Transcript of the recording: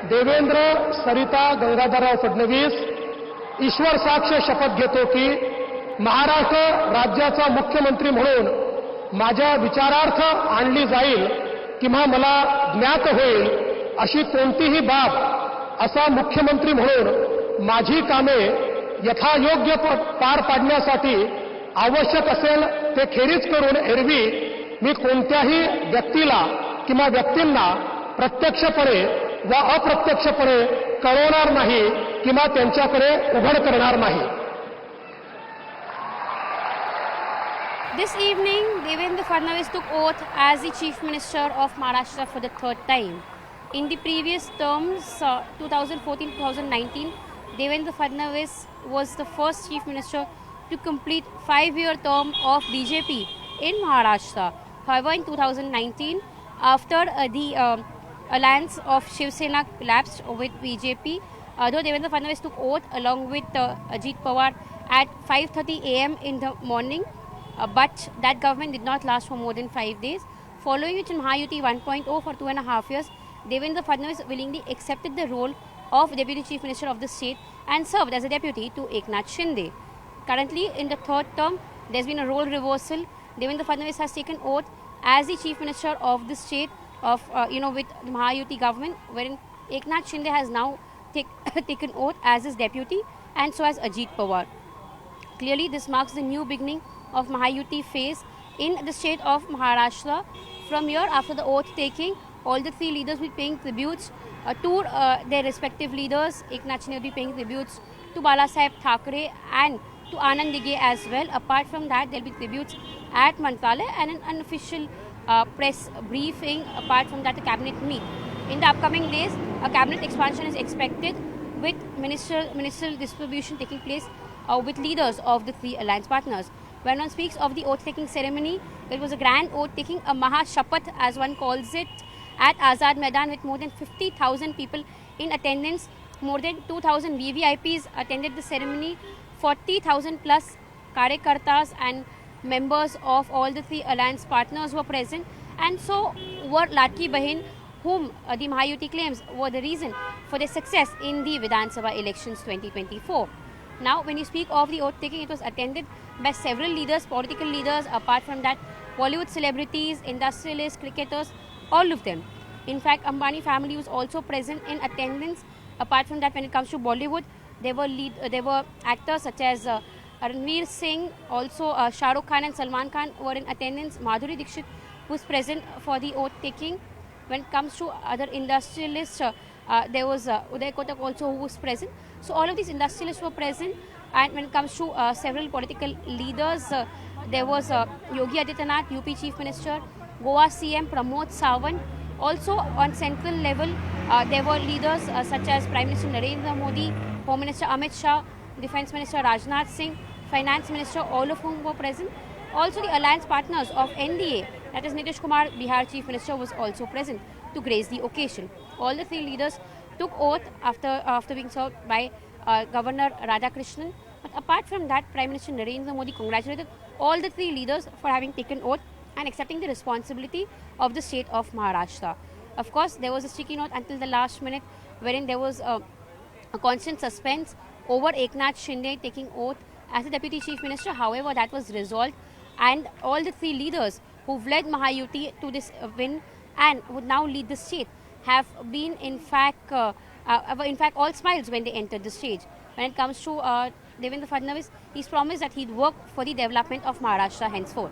देवेंद्र सरिता गंगाधरराव फडणवीस ईश्वर साक्ष शपथ घेतो की महाराष्ट्र राज्याचा मुख्यमंत्री म्हणून माझ्या विचारार्थ आणली जाईल किंवा मला ज्ञात होईल अशी कोणतीही बाब असा मुख्यमंत्री म्हणून माझी कामे यथायोग्य पार पाडण्यासाठी आवश्यक असेल ते खेरीज करून एरवी मी कोणत्याही व्यक्तीला किंवा व्यक्तींना प्रत्यक्षपणे व अप्रत्यक्षपणे कळवणार नाही किंवा त्यांच्याकडे उघड करणार नाही. This evening, Devendra Fadnavis took oath as the Chief Minister of Maharashtra for the third time. In the previous terms, 2014-2019, Devendra Fadnavis was the first Chief Minister to complete 5-year term of BJP in Maharashtra. However, in 2019, after the alliance of Shiv Sena collapsed with BJP, though Devendra Fadnavis took oath along with Ajit Pawar at 5:30 a.m. in the morning, but that government did not last for more than 5 days. Following which in Mahayuti 1.0 for 2.5 years, Devendra Fadnavis willingly accepted the role of Deputy Chief Minister of the state and served as a deputy to Eknath Shinde. Currently, in the third term, there's been a role reversal. Devendra Fadnavis has taken oath as the Chief Minister of the state of, with the Mahayuti government, wherein Eknath Shinde has now taken oath as his deputy, and so has Ajit Pawar. Clearly, this marks the new beginning of Mahayuti phase in the state of Maharashtra. From here, after the oath taking, all the three leaders will be paying tributes to their respective leaders. Eknath Shinde will be paying tributes to Balasaheb Thackeray and to Anand Dighe as well. Apart from that, there will be tributes at Mantralayah and an unofficial press briefing. Apart from that, the cabinet meet. In the upcoming days, a cabinet expansion is expected with ministerial distribution taking place with leaders of the three alliance partners. When one speaks of the oath-taking ceremony, it was a grand oath-taking, a Mahashapath as one calls it, at Azad Maidan with more than 50,000 people in attendance. More than 2,000 VVIPs attended the ceremony. 40,000 plus Karyakartas and members of all the three alliance partners were present. And so were Latki Bahin, whom the Mahayuti claims were the reason for their success in the Vidhan Sabha elections 2024. Now, when you speak of the oath-taking, it was attended by several leaders, political leaders, apart from that, Bollywood celebrities, industrialists, cricketers, all of them. In fact, Ambani family was also present in attendance. Apart from that, when it comes to Bollywood, there were actors such as Ranveer Singh, also Shah Rukh Khan and Salman Khan were in attendance. Madhuri Dixit was present for the oath-taking. When it comes to other industrialists, there was Uday Kotak also who was present. So all of these industrialists were present. And when it comes to several political leaders, there was Yogi Adityanath, UP Chief Minister, Goa CM Pramod Sawant. Also on central level, there were leaders such as Prime Minister Narendra Modi, Home Minister Amit Shah, Defence Minister Rajnath Singh, Finance Minister, all of whom were present. Also the alliance partners of NDA, that is Nitish Kumar, Bihar Chief Minister, was also present to grace the occasion. All the three leaders took oath after being served by Governor Radhakrishnan. But apart from that, Prime Minister Narendra Modi congratulated all the three leaders for having taken oath and accepting the responsibility of the state of Maharashtra. Of course, there was a sticky note until the last minute, wherein there was a constant suspense over Eknath Shinde taking oath as the Deputy Chief Minister. However, that was resolved, and all the three leaders who've led Mahayuti to this win and would now lead the state have been in fact all smiles when they entered the stage. When it comes to Devendra Fadnavis, he's promised that he'd work for the development of Maharashtra henceforth.